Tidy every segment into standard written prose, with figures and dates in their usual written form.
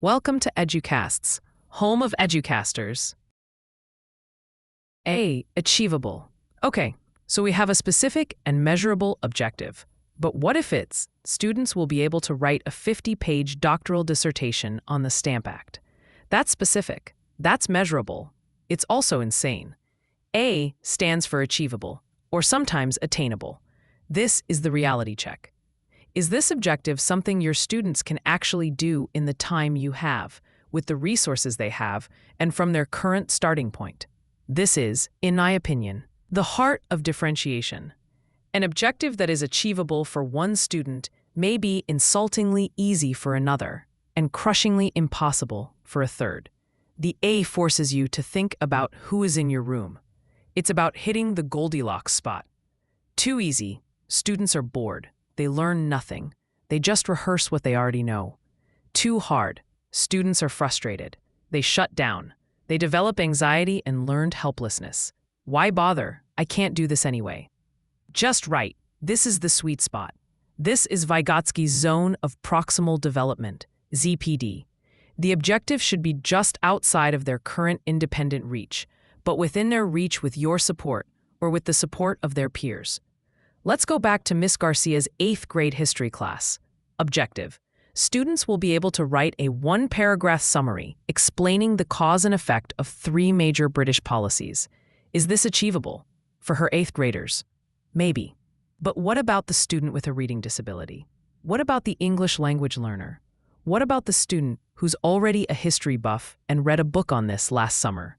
Welcome to EduCasts, home of EduCasters. A. Achievable. Okay, so we have a specific and measurable objective. But what if students will be able to write a 50-page doctoral dissertation on the Stamp Act? That's specific. That's measurable. It's also insane. A stands for achievable, or sometimes attainable. This is the reality check. Is this objective something your students can actually do in the time you have, with the resources they have, and from their current starting point? This is, in my opinion, the heart of differentiation. An objective that is achievable for one student may be insultingly easy for another, and crushingly impossible for a third. The A forces you to think about who is in your room. It's about hitting the Goldilocks spot. Too easy, students are bored. They learn nothing. They just rehearse what they already know. Too hard. Students are frustrated. They shut down. They develop anxiety and learned helplessness. Why bother? I can't do this anyway. Just right. This is the sweet spot. This is Vygotsky's zone of proximal development, ZPD. The objective should be just outside of their current independent reach, but within their reach with your support or with the support of their peers. Let's go back to Miss Garcia's 8th grade history class. Objective. Students will be able to write a 1-paragraph summary explaining the cause and effect of 3 major British policies. Is this achievable? For her 8th graders? Maybe. But what about the student with a reading disability? What about the English language learner? What about the student who's already a history buff and read a book on this last summer?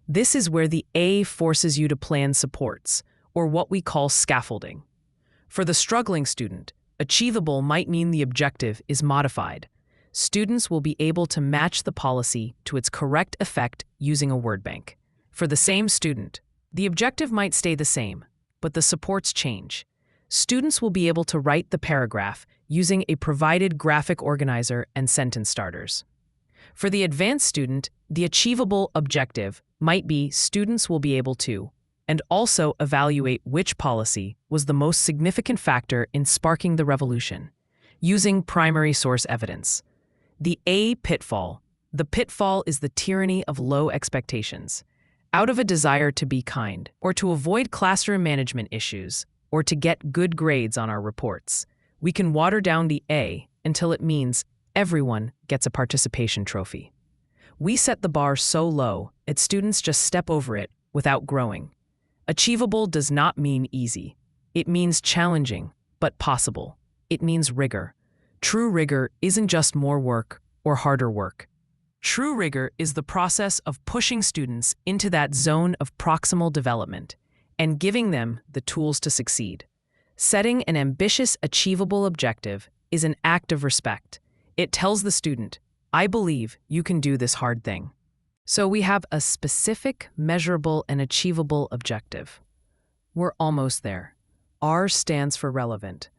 This is where the A forces you to plan supports, or what we call scaffolding. For the struggling student, achievable might mean the objective is modified. Students will be able to match the policy to its correct effect using a word bank. For the same student, the objective might stay the same, but the supports change. Students will be able to write the paragraph using a provided graphic organizer and sentence starters. For the advanced student, the achievable objective might be students will be able to and also evaluate which policy was the most significant factor in sparking the revolution, using primary source evidence. The A pitfall. The pitfall is the tyranny of low expectations. Out of a desire to be kind, or to avoid classroom management issues, or to get good grades on our reports, we can water down the A until it means everyone gets a participation trophy. We set the bar so low that students just step over it without growing. Achievable does not mean easy. It means challenging, but possible. It means rigor. True rigor isn't just more work or harder work. True rigor is the process of pushing students into that zone of proximal development and giving them the tools to succeed. Setting an ambitious, achievable objective is an act of respect. It tells the student, I believe you can do this hard thing. So we have a specific, measurable, and achievable objective. We're almost there. R stands for relevant.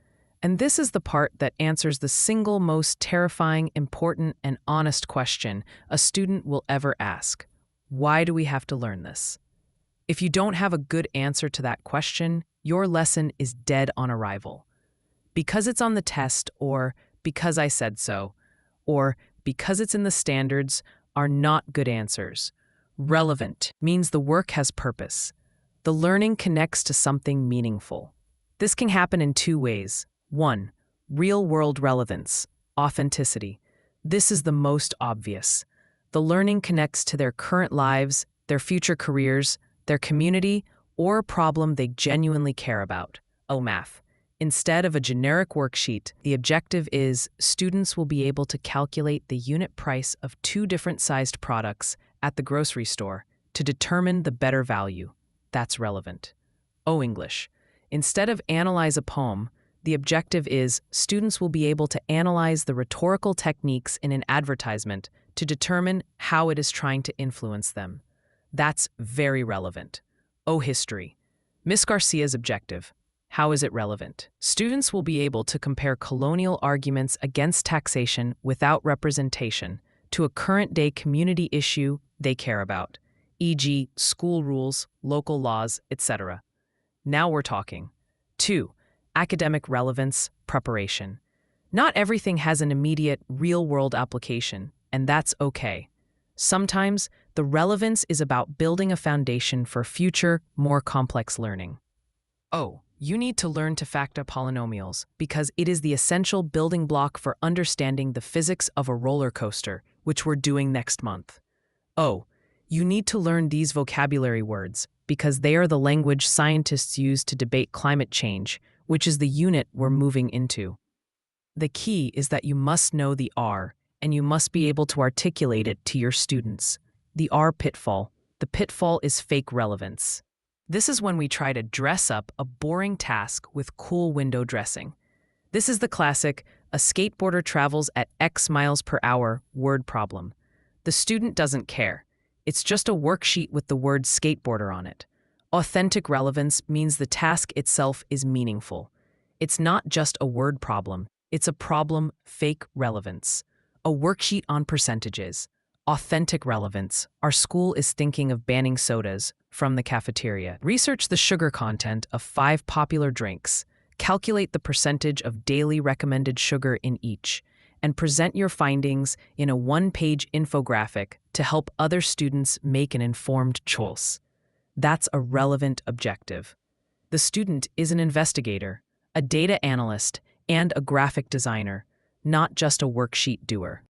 And this is the part that answers the single most terrifying, important, and honest question a student will ever ask. Why do we have to learn this? If you don't have a good answer to that question, your lesson is dead on arrival. Because it's on the test, or because I said so, or because it's in the standards, are not good answers. Relevant means the work has purpose. The learning connects to something meaningful. This can happen in 2 ways. 1. Real-world relevance, authenticity. This is the most obvious. The learning connects to their current lives, their future careers, their community, or a problem they genuinely care about. Math. Instead of a generic worksheet, the objective is students will be able to calculate the unit price of 2 different sized products at the grocery store to determine the better value. That's relevant. English. Instead of analyze a poem, the objective is students will be able to analyze the rhetorical techniques in an advertisement to determine how it is trying to influence them. That's very relevant. History. Miss Garcia's objective. How is it relevant? Students will be able to compare colonial arguments against taxation without representation to a current-day community issue they care about, e.g., school rules, local laws, etc. Now we're talking. 2. Academic relevance, preparation. Not everything has an immediate, real-world application. and that's okay. Sometimes, the relevance is about building a foundation for future, more complex learning. Oh, you need to learn to factor polynomials because it is the essential building block for understanding the physics of a roller coaster, which we're doing next month. Oh, you need to learn these vocabulary words because they are the language scientists use to debate climate change, which is the unit we're moving into. The key is that you must know the R, and you must be able to articulate it to your students. The R pitfall. The pitfall is fake relevance. This is when we try to dress up a boring task with cool window dressing. This is the classic, a skateboarder travels at X miles per hour word problem. The student doesn't care. It's just a worksheet with the word skateboarder on it. Authentic relevance means the task itself is meaningful. It's not just a word problem. It's a problem, fake relevance. A worksheet on percentages. Authentic relevance. Our school is thinking of banning sodas from the cafeteria. Research the sugar content of 5 popular drinks. Calculate the percentage of daily recommended sugar in each, and present your findings in a 1-page infographic to help other students make an informed choice. That's a relevant objective. The student is an investigator, a data analyst, and a graphic designer, not just a worksheet doer.